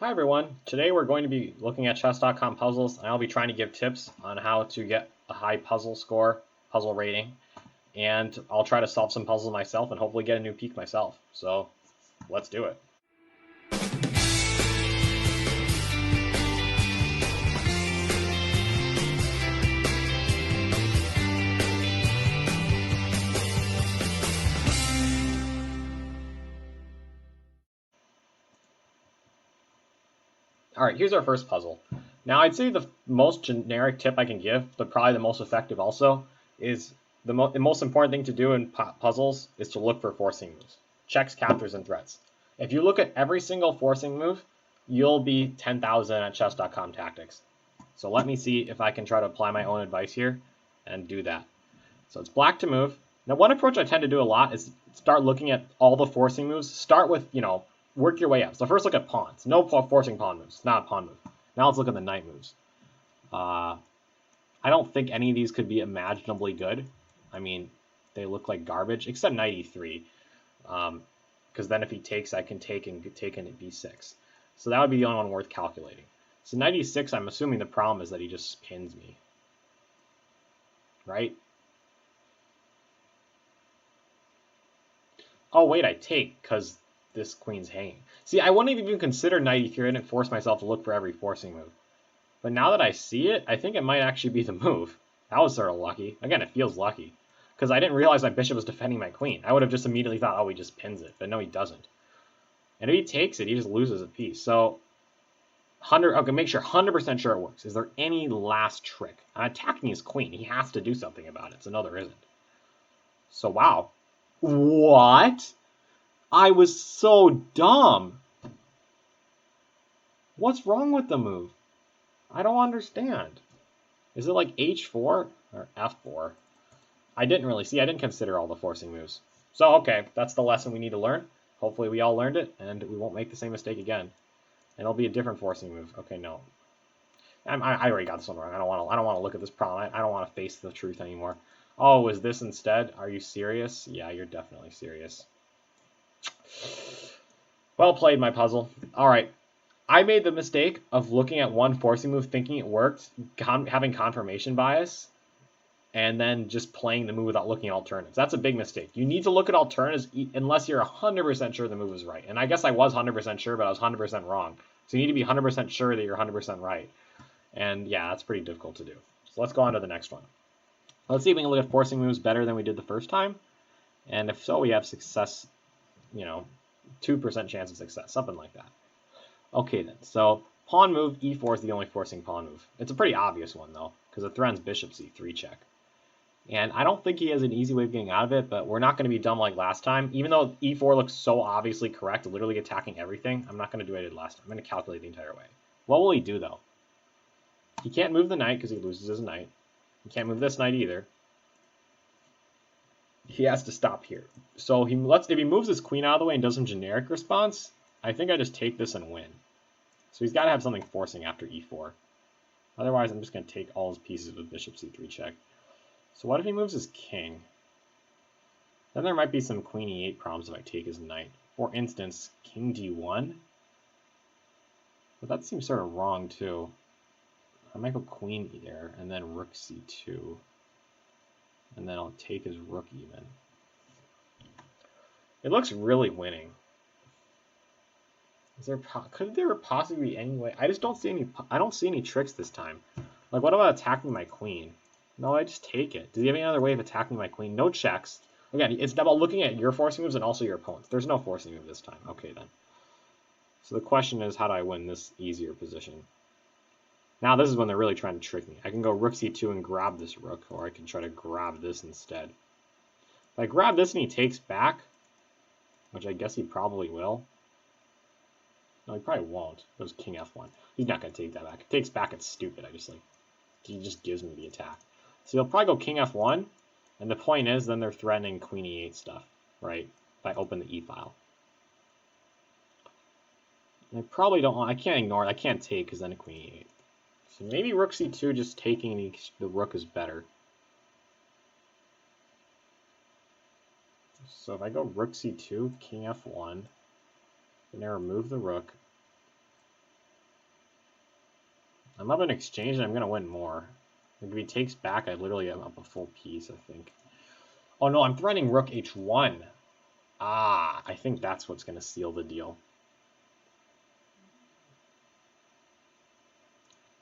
Hi everyone, today we're going to be looking at chess.com puzzles and I'll be trying to give tips on how to get a high puzzle score, puzzle rating, and I'll try to solve some puzzles myself and hopefully get a new peak myself. So let's do it. Alright, here's our first puzzle. Now I'd say the most generic tip I can give, but probably the most effective also, is the most important thing to do in puzzles is to look for forcing moves. Checks, captures, and threats. If you look at every single forcing move, you'll be 10,000 at chess.com tactics. So let me see if I can try to apply my own advice here and do that. So it's black to move. Now one approach I tend to do a lot is start looking at all the forcing moves. Start with, work your way up. So first look at pawns. No forcing pawn moves. It's not a pawn move. Now let's look at the knight moves. I don't think any of these could be imaginably good. I mean, they look like garbage, except knight e3. Because then if he takes, I can take in at b6. So that would be the only one worth calculating. So knight e6, I'm assuming the problem is that he just pins me. Right? Oh, wait, I take, because this queen's hanging. See, I wouldn't even consider knight e3. I didn't force myself to look for every forcing move. But now that I see it, I think it might actually be the move. That was sort of lucky. Again, it feels lucky. Because I didn't realize my bishop was defending my queen. I would have just immediately thought, oh, he just pins it. But no, he doesn't. And if he takes it, he just loses a piece. So, okay, make sure, 100% sure it works. Is there any last trick? I'm attacking his queen. He has to do something about it. So no, there isn't. So, wow. What? I was so dumb. What's wrong with the move? I don't understand. Is it like h4 or f4? I didn't consider all the forcing moves. So, okay, that's the lesson we need to learn. Hopefully we all learned it, and we won't make the same mistake again. And it'll be a different forcing move. Okay, no. I already got this one wrong. I don't want to look at this problem. I don't want to face the truth anymore. Oh, is this instead? Are you serious? Yeah, you're definitely serious. Well played, my puzzle. All right. I made the mistake of looking at one forcing move, thinking it worked, having confirmation bias, and then just playing the move without looking at alternatives. That's a big mistake. You need to look at alternatives unless you're 100% sure the move is right. And I guess I was 100% sure, but I was 100% wrong. So you need to be 100% sure that you're 100% right. And yeah, that's pretty difficult to do. So let's go on to the next one. Let's see if we can look at forcing moves better than we did the first time. And if so, we have success, 2% chance of success, something like that. Okay then, so pawn move, e4 is the only forcing pawn move. It's a pretty obvious one though, because it threatens bishop c3 check. And I don't think he has an easy way of getting out of it, but we're not going to be dumb like last time. Even though e4 looks so obviously correct, literally attacking everything, I'm not going to do what I did last time. I'm going to calculate the entire way. What will he do though? He can't move the knight because he loses his knight. He can't move this knight either. He has to stop here. So if he moves his queen out of the way and does some generic response, I think I just take this and win. So he's got to have something forcing after e4. Otherwise, I'm just going to take all his pieces with bishop c3 check. So what if he moves his king? Then there might be some queen e8 problems if I take his knight. For instance, king d1. But that seems sort of wrong too. I might go queen there, and then rook c2. And then I'll take his rook even. It looks really winning. Could there possibly be any way? I just don't see any. I don't see any tricks this time. Like, what about attacking my queen? No, I just take it. Does he have any other way of attacking my queen? No checks. Again, it's about looking at your forcing moves and also your opponent's. There's no forcing move this time. Okay, then. So the question is, how do I win this easier position? Now this is when they're really trying to trick me. I can go rook c2 and grab this rook, or I can try to grab this instead. If I grab this and he takes back, which I guess he probably will. No, he probably won't. It was king f1. He's not going to take that back. If he takes back, it's stupid. He just gives me the attack. So he'll probably go king f1, and the point is then they're threatening queen e8 stuff, right? If I open the e file. And I probably don't want, I can't ignore it. I can't take because then a queen e8. So maybe rook c2 just taking the rook is better. So if I go rook c2, king f1, then I remove the rook. I'm up in exchange, and I'm going to win more. If he takes back, I literally am up a full piece, I think. Oh, no, I'm threatening rook h1. Ah, I think that's what's going to seal the deal.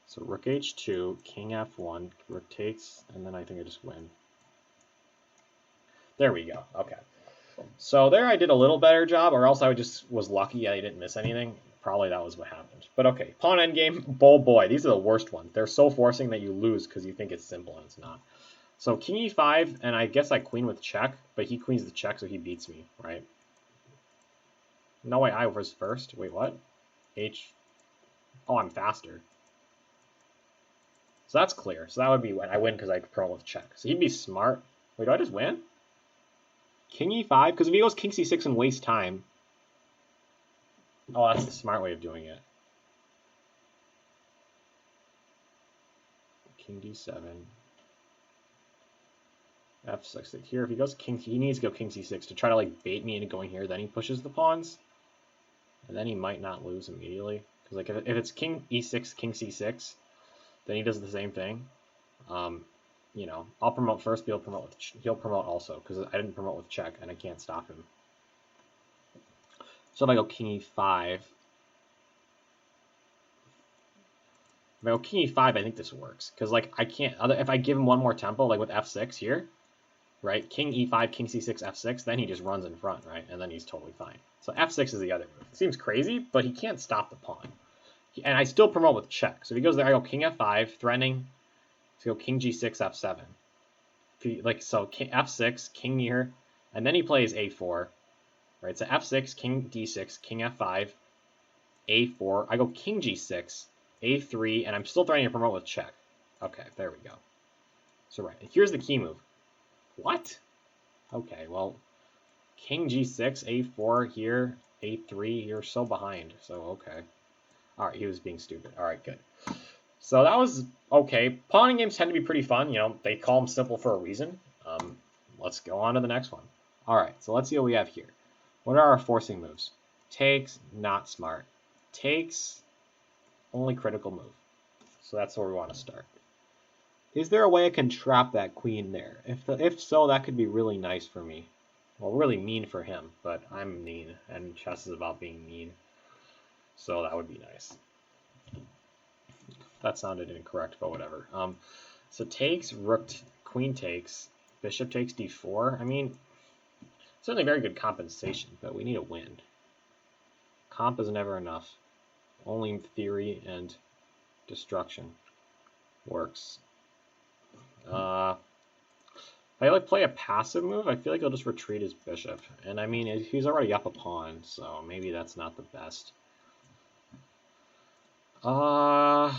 So rook h2, king f1, rook takes, and then I think I just win. There we go. Okay. So there I did a little better job, or else I just was lucky I didn't miss anything. Probably that was what happened. But okay, pawn endgame, boy, these are the worst ones. They're so forcing that you lose because you think it's simple and it's not. So king e5, and I guess I queen with check, but he queens the check, so he beats me, right? No way, I was first. Wait, what? H. Oh, I'm faster. So that's clear. So that would be when I win because I promote with check. So he'd be smart. Wait, do I just win? King e5? Because if he goes king c6 and wastes time. Oh, that's the smart way of doing it. King d7. f6. Here, if he goes king, he needs to go king c6 to try to like bait me into going here. Then he pushes the pawns. And then he might not lose immediately. Because like if it's king e6, king c6, then he does the same thing. You know, I'll promote first, but he'll promote also, because I didn't promote with check, and I can't stop him. So if I go king e5, I think this works, because like I can't. If I give him one more tempo, like with f6 here, right? King e5, king c6, f6, then he just runs in front, right? And then he's totally fine. So f6 is the other move. It seems crazy, but he can't stop the pawn. And I still promote with check. So if he goes there, I go king f5, threatening. So go king g6, f7. Like so, king, f6, king here, and then he plays a4, right? So f6, king d6, king f5, a4. I go king g6, a3, and I'm still threatening to promote with check. Okay, there we go. So right, here's the key move. What? Okay, well, king g6, a4 here, a3. You're so behind. So okay. All right, he was being stupid. All right, good. So that was okay. Pawning games tend to be pretty fun. You know, they call them simple for a reason. Let's go on to the next one. All right, so let's see what we have here. What are our forcing moves? Takes, not smart. Takes, only critical move. So that's where we want to start. Is there a way I can trap that queen there? If so, that could be really nice for me. Well, really mean for him, but I'm mean, and chess is about being mean. So that would be nice. That sounded incorrect, but whatever. So takes, rook, queen takes, bishop takes d4. I mean, certainly very good compensation, but we need a win. Comp is never enough. Only theory and destruction works. If I like play a passive move, I feel like he'll just retreat his bishop. And I mean, he's already up a pawn, so maybe that's not the best. I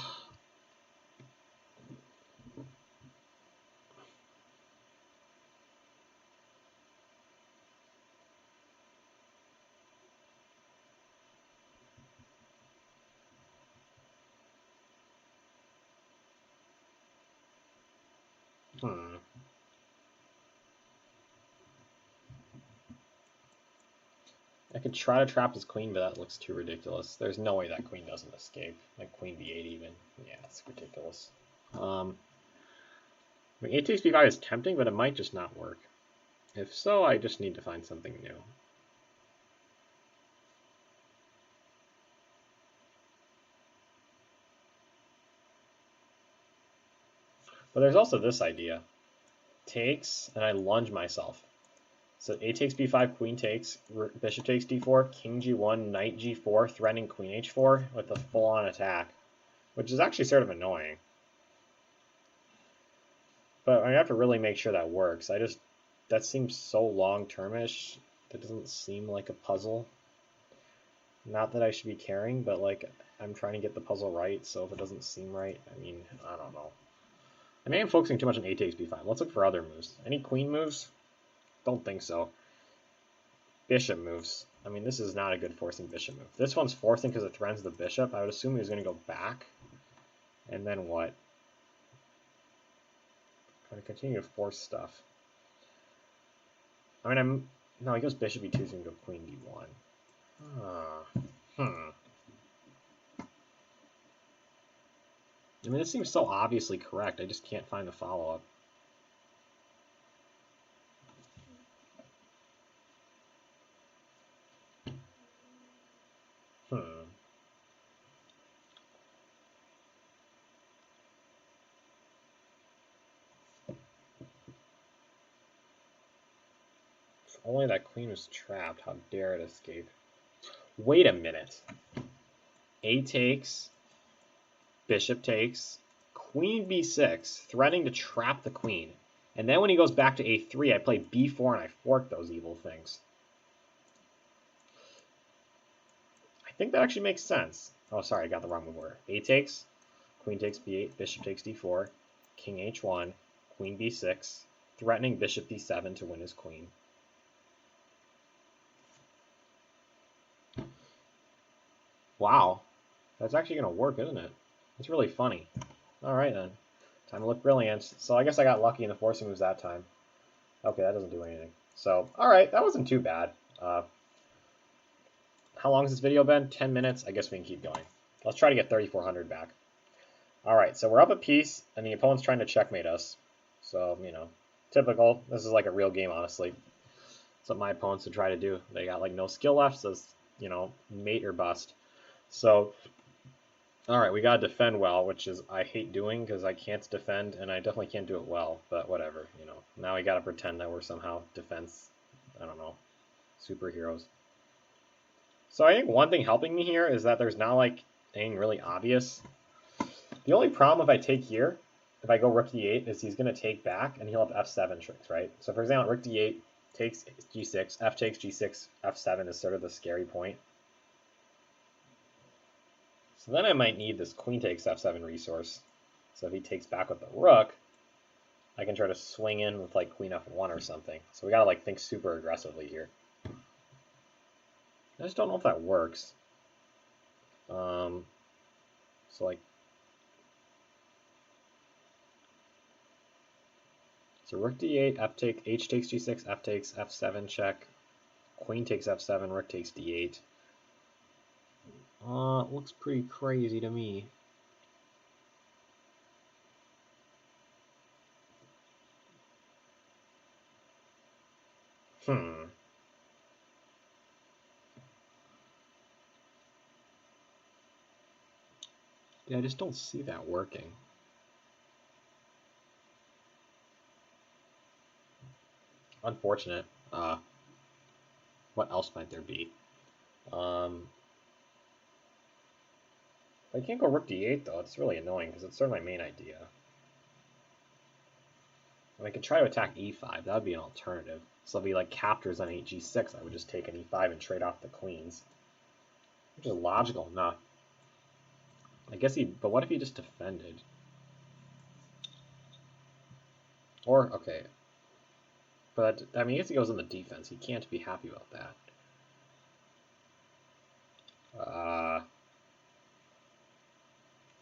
could try to trap his queen, but that looks too ridiculous. There's no way that queen doesn't escape. Like queen b8 even. Yeah, it's ridiculous. I mean, a takes b5 is tempting, but it might just not work. If so, I just need to find something new. But there's also this idea. Takes, and I lunge myself. So a takes b5, queen takes, bishop takes d4, king g1, knight g4, threatening queen h4 with a full-on attack, which is actually sort of annoying. But I have to really make sure that works. That seems so long-termish. That doesn't seem like a puzzle. Not that I should be caring, but like I'm trying to get the puzzle right, so if it doesn't seem right, I mean, I don't know. I may am focusing too much on a takes b5. Let's look for other moves. Any queen moves? Don't think so. Bishop moves. I mean, this is not a good forcing bishop move. This one's forcing because it threatens the bishop. I would assume he was going to go back. And then what? Trying to continue to force stuff. I mean, no, he goes bishop e2, so he can go queen d1. I mean, this seems so obviously correct. I just can't find the follow-up. Hmm. If only that queen was trapped. How dare it escape? Wait a minute. A takes, bishop takes, queen b6, threatening to trap the queen. And then when he goes back to a3, I play b4 and I fork those evil things. I think that actually makes sense. Oh, sorry, I got the wrong move order. A takes, queen takes b8, bishop takes d4, king h1, queen b6, threatening bishop d7 to win his queen. Wow, that's actually going to work, isn't it? It's really funny. All right, then. Time to look brilliant. So I guess I got lucky in the forcing moves that time. Okay, that doesn't do anything. So, all right, that wasn't too bad. How long has this video been? 10 minutes. I guess we can keep going. Let's try to get 3,400 back. All right, so we're up a piece, and the opponent's trying to checkmate us. So, you know, typical. This is like a real game, honestly. That's what my opponents would try to do. They got, like, no skill left, so it's, you know, mate or bust. So, all right, we got to defend well, which is I hate doing because I can't defend, and I definitely can't do it well, but whatever, you know. Now we got to pretend that we're somehow defense, I don't know, superheroes. So I think one thing helping me here is that there's not, like, anything really obvious. The only problem if I take here, if I go rook d8, is he's going to take back, and he'll have f7 tricks, right? So, for example, rook d8 takes g6, f takes g6, f7 is sort of the scary point. So then I might need this queen takes f7 resource. So if he takes back with the rook, I can try to swing in with like queen f1 or something. So we gotta like think super aggressively here. I just don't know if that works. So like, so rook d8, f take, h takes g6, f takes f7 check, queen takes f7, rook takes d8. It looks pretty crazy to me. Hmm. Yeah, I just don't see that working. Unfortunate. What else might there be? I can't go rook d8 though. It's really annoying because it's sort of my main idea. And I could try to attack e5. That would be an alternative. So if he like captures on 8g6, I would just take an e5 and trade off the queens, which is logical enough. I guess he. But what if he just defended? Or okay. But I mean, I guess he goes on the defense. He can't be happy about that.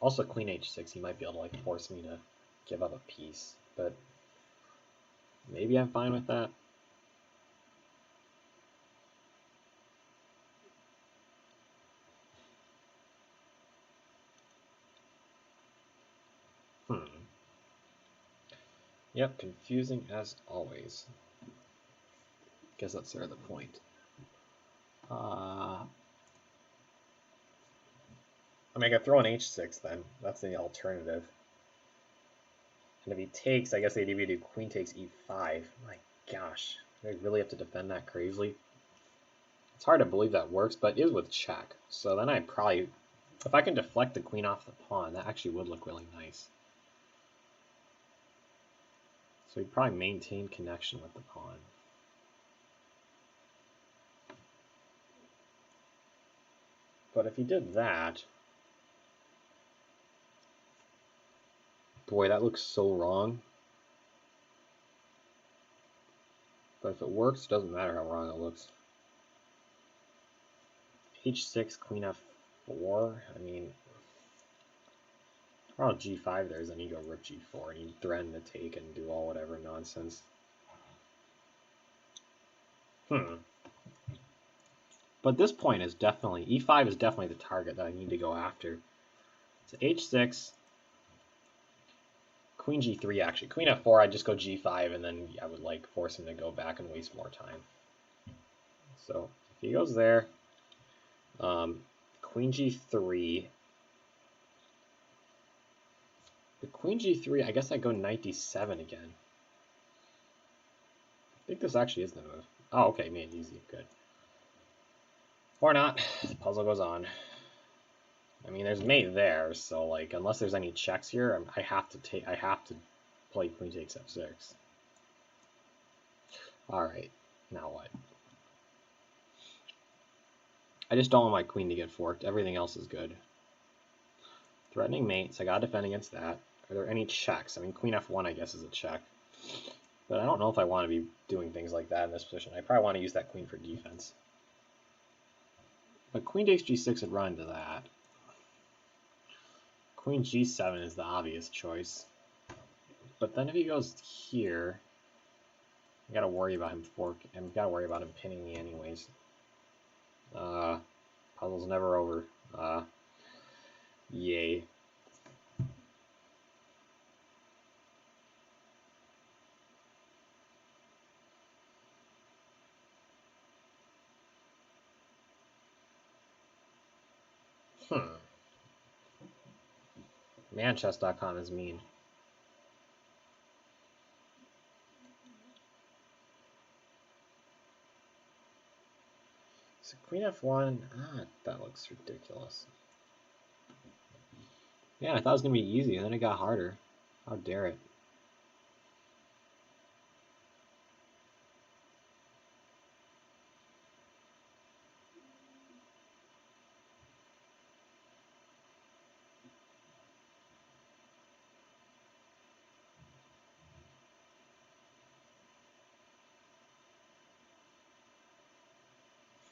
Also, queen h6, he might be able to like force me to give up a piece, but maybe I'm fine with that. Yep, confusing as always. Guess that's sort of the point. I mean, I could throw an h6 then. That's the alternative. And if he takes, I guess they'd either do queen takes e5. My gosh, I really have to defend that crazily. It's hard to believe that works, but it is with check. So then I probably, if I can deflect the queen off the pawn, that actually would look really nice. So he'd probably maintain connection with the pawn. But if he did that, boy, that looks so wrong. But if it works, it doesn't matter how wrong it looks. h6, queen f4, I mean, around g5 there's then you go rook g4 and you threaten to take and do all whatever nonsense. But this point is definitely, e5 is definitely the target that I need to go after. So h6, Queen g3, actually. Queen f4, I'd just go g5, and then I would like force him to go back and waste more time. So if he goes there, queen g3. The queen g3, I guess I go knight d7 again. I think this actually is the move. Oh, okay, made easy, good. Or not. The puzzle goes on. I mean, there's mate there, so like, unless there's any checks here, I have to play queen takes f6. All right, now what? I just don't want my queen to get forked. Everything else is good. Threatening mate, so I gotta defend against that. Are there any checks? I mean, queen f1, I guess, is a check. But I don't know if I want to be doing things like that in this position. I probably want to use that queen for defense. But queen takes g6 would run into that. Queen g7 is the obvious choice. But then if he goes here, I gotta worry about him pinning me anyways. Puzzle's never over. Yay. Manchess.com is mean. So queen f1, that looks ridiculous. Yeah, I thought it was going to be easy, and then it got harder. How dare it.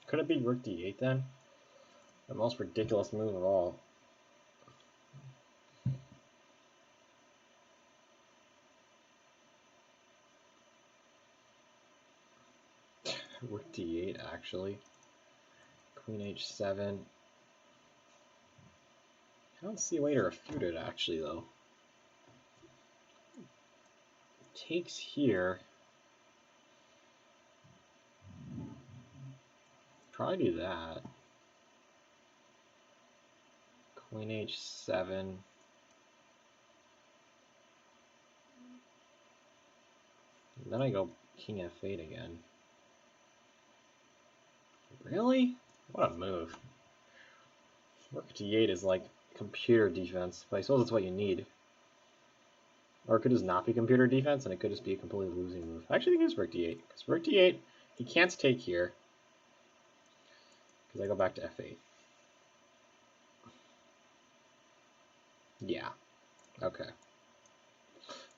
Could it be rook d8 then? The most ridiculous move of all. Rook d8 actually. Queen h7. I don't see a way to refute it actually though. Takes here. Probably do that. Queen h7. And then I go king f8 again. Really? What a move. Rook d8 is like computer defense, but I suppose that's what you need. Or it could just not be computer defense, and it could just be a completely losing move. I actually think it's rook d8, because rook d8, he can't take here, because I go back to f8. Yeah. Okay.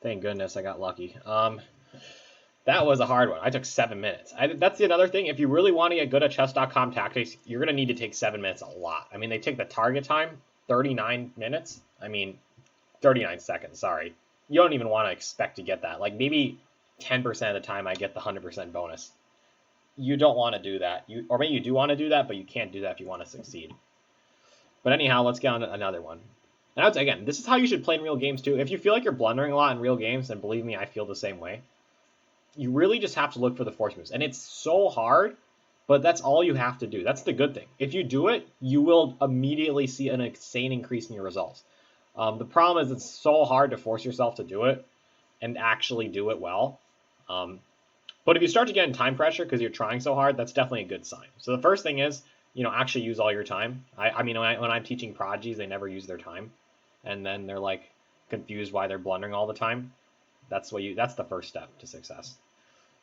Thank goodness I got lucky. That was a hard one. I took 7 minutes. That's the other thing. If you really want to get good at chess.com tactics, you're going to need to take 7 minutes a lot. I mean, they take the target time, 39 minutes. I mean, 39 seconds, sorry. You don't even want to expect to get that. Like, maybe 10% of the time I get the 100% bonus. You don't want to do that. Or maybe you do want to do that, but you can't do that if you want to succeed. But anyhow, let's get on to another one. And again, this is how you should play in real games too. If you feel like you're blundering a lot in real games, then believe me, I feel the same way. You really just have to look for the force moves. And it's so hard, but that's all you have to do. That's the good thing. If you do it, you will immediately see an insane increase in your results. The problem is it's so hard to force yourself to do it and actually do it well. But if you start to get in time pressure because you're trying so hard, that's definitely a good sign. So the first thing is, actually use all your time. I mean, when I'm teaching prodigies, they never use their time. And then they're like confused why they're blundering all the time. That's the first step to success.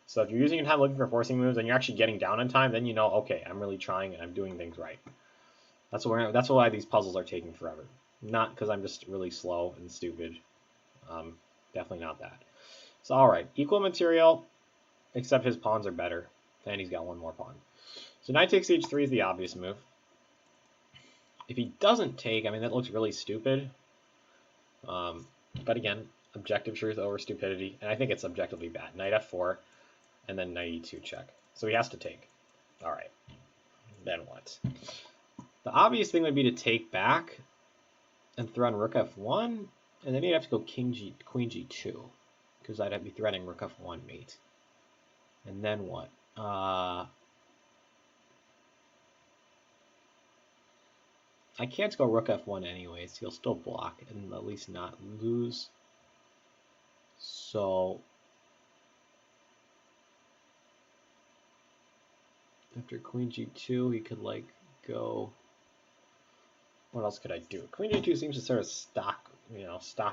So if you're using your time looking for forcing moves and you're actually getting down in time, then you know, okay, I'm really trying and I'm doing things right. That's why these puzzles are taking forever. Not because I'm just really slow and stupid. Definitely not that. So all right, equal material, except his pawns are better, and he's got one more pawn. So knight takes h3 is the obvious move. If he doesn't take, I mean, that looks really stupid. But again, objective truth over stupidity, and I think it's objectively bad. Knight f4, and then knight e2 check. So he has to take. All right, then what? The obvious thing would be to take back and throw on rook f1, And then you'd have to go Queen G2, because I'd be threatening Rook F1 mate. And then what? I can't go Rook F1 anyways. He'll still block and at least not lose. So after Queen G2, he could like go. What else could I do? Queen G2 seems to sort of stop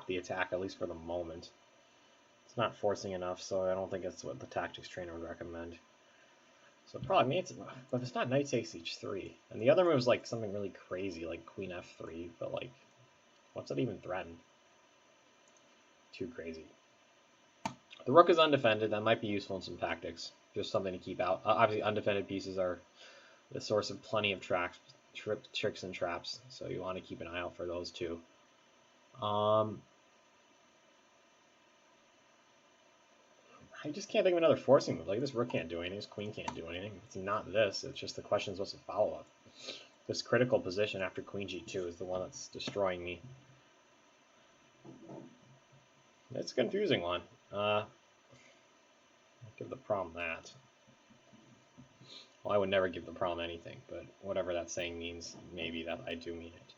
the attack, at least for the moment. It's not forcing enough, so I don't think it's what the tactics trainer would recommend. So probably means, but it's not knight takes h3. And the other move is like something really crazy, like queen f3, but like, what's it even threaten? Too crazy. The rook is undefended. That might be useful in some tactics. Just something to keep out. Obviously, undefended pieces are the source of plenty of tricks and traps, so you want to keep an eye out for those too. I just can't think of another forcing move. Like, this rook can't do anything, this queen can't do anything. It's not this, it's just the question is what's the follow-up. This critical position after queen g2 is the one that's destroying me. It's a confusing one. I'll give the problem that. Well, I would never give the problem anything, but whatever that saying means, maybe that I do mean it.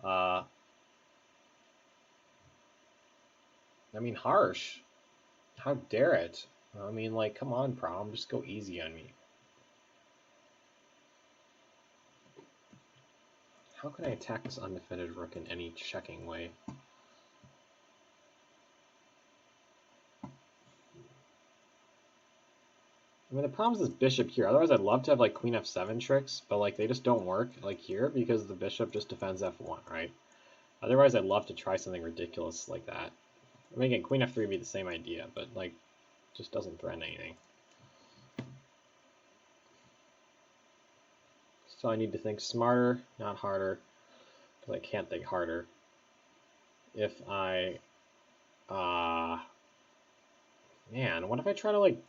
I mean, harsh. How dare it? I mean, like, come on, problem, just go easy on me. How can I attack this undefended rook in any checking way? I mean, the problem is this bishop here. Otherwise, I'd love to have, like, queen f7 tricks, but, like, they just don't work, like, here, because the bishop just defends f1, right? Otherwise, I'd love to try something ridiculous like that. I mean, again, queen f3 would be the same idea, but, like, just doesn't threaten anything. So I need to think smarter, not harder, because I can't think harder. If I, man, what if I try to, like,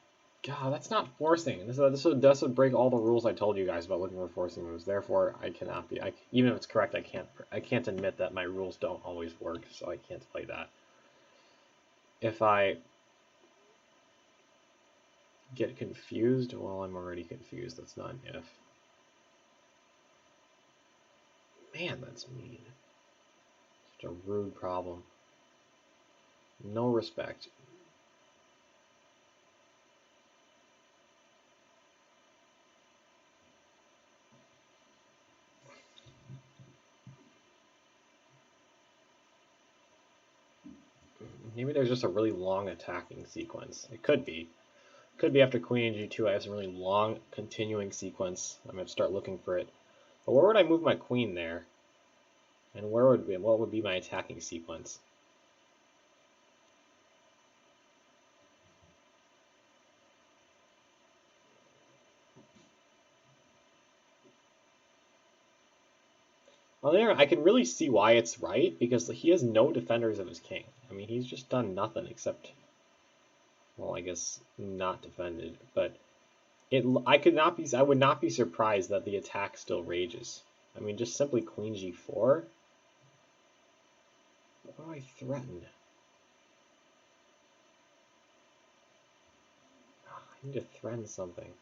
God, that's not forcing. This would break all the rules I told you guys about looking for forcing moves. Therefore, I cannot be. Even if it's correct, I can't admit that my rules don't always work, so I can't play that. If I get confused, well, I'm already confused. That's not an if. Man, that's mean. Such a rude problem. No respect. Maybe there's just a really long attacking sequence. It could be. Could be after queen and g2 I have some really long continuing sequence. I'm going to start looking for it. But where would I move my queen there? And what would be my attacking sequence? Well, there I can really see why it's right, because he has no defenders of his king. I mean, he's just done nothing except, well, I guess not defended, but I would not be surprised that the attack still rages. I mean, just simply queen g4. What do I threaten? I need to threaten something.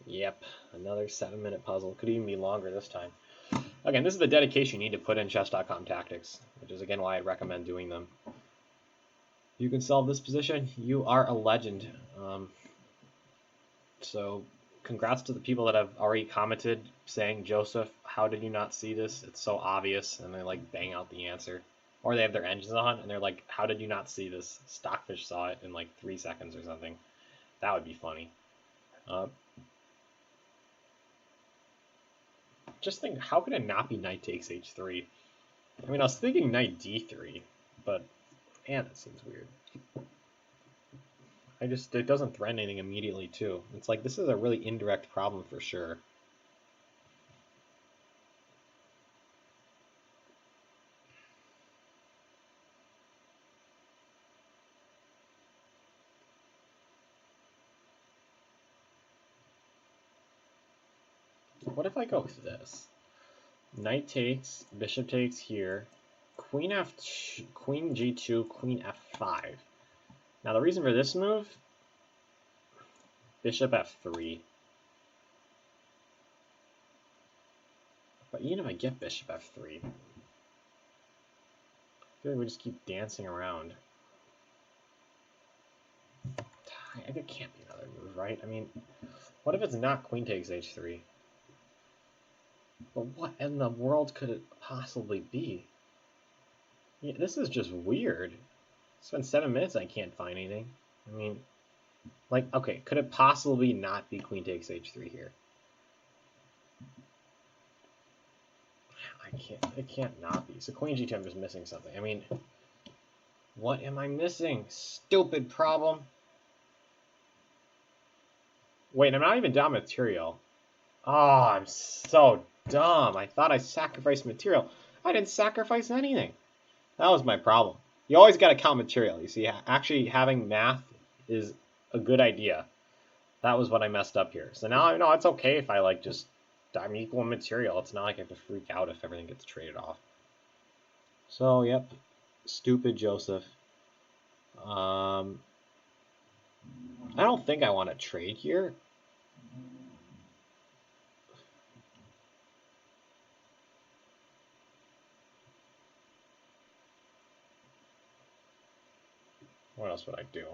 Yep, another 7-minute puzzle. Could even be longer this time. Again, this is the dedication you need to put in chess.com tactics, which is again why I recommend doing them. You can solve this position, you are a legend. So congrats to the people that have already commented saying, Joseph, how did you not see this? It's so obvious, and they like bang out the answer. Or they have their engines on and they're like, how did you not see this? Stockfish saw it in like 3 seconds or something. That would be funny. Just think, how could it not be knight takes h3? I mean, I was thinking knight d3, but man, that seems weird. It doesn't threaten anything immediately too. It's like, this is a really indirect problem for sure. what if I go with this? Knight takes, bishop takes here, queen queen g2, queen f5. Now the reason for this move, bishop f3. But even if I get bishop f3, I feel like we just keep dancing around. There can't be another move, right? I mean, what if it's not queen takes h3? But what in the world could it possibly be? Yeah, this is just weird. Spent 7 minutes, I can't find anything. I mean, like, okay, could it possibly not be queen takes h3 here? It can't not be. So queen g2, I'm just missing something. I mean, what am I missing? Stupid problem. Wait, I'm not even down material. Oh, I'm so dumb. I thought I sacrificed material. I didn't sacrifice anything. That was my problem. You always got to count material. You see, actually having math is a good idea. That was what I messed up here. So now I know it's okay if I like just I'm equal in material. It's not like I have to freak out if everything gets traded off. So, yep. Stupid Joseph. I don't think I want to trade here. What else would I do?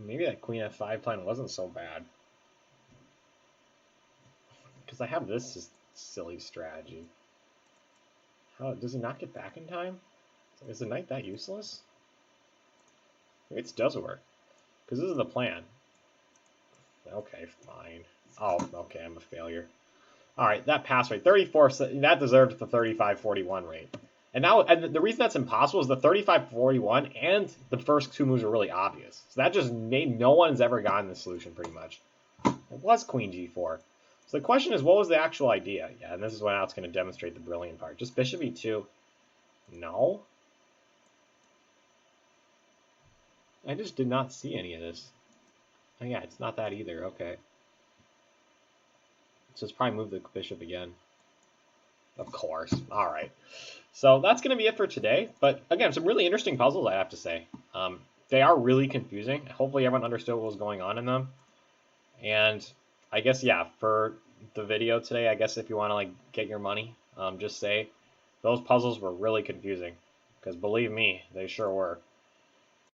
Maybe that queen f5 plan wasn't so bad. Because I have this silly strategy. How does he not get back in time? Is the knight that useless? Maybe it does work. Because this is the plan. Okay, fine. Oh, okay, I'm a failure. Alright, that pass rate. 34, that deserved the 35-41 rate. And now, and the reason that's impossible is the 35-41 and the first two moves are really obvious. So that just made no one's ever gotten this solution, pretty much. It was queen g4. So the question is, what was the actual idea? Yeah, and this is when it's going to demonstrate the brilliant part. Just bishop e2. No? I just did not see any of this. Oh yeah, it's not that either. Okay. So let's probably move the bishop again. Of course. All right. So that's going to be it for today. But again, some really interesting puzzles, I have to say. They are really confusing. Hopefully everyone understood what was going on in them. And I guess, yeah, for the video today, I guess if you want to like get your money, just say those puzzles were really confusing. Because believe me, they sure were.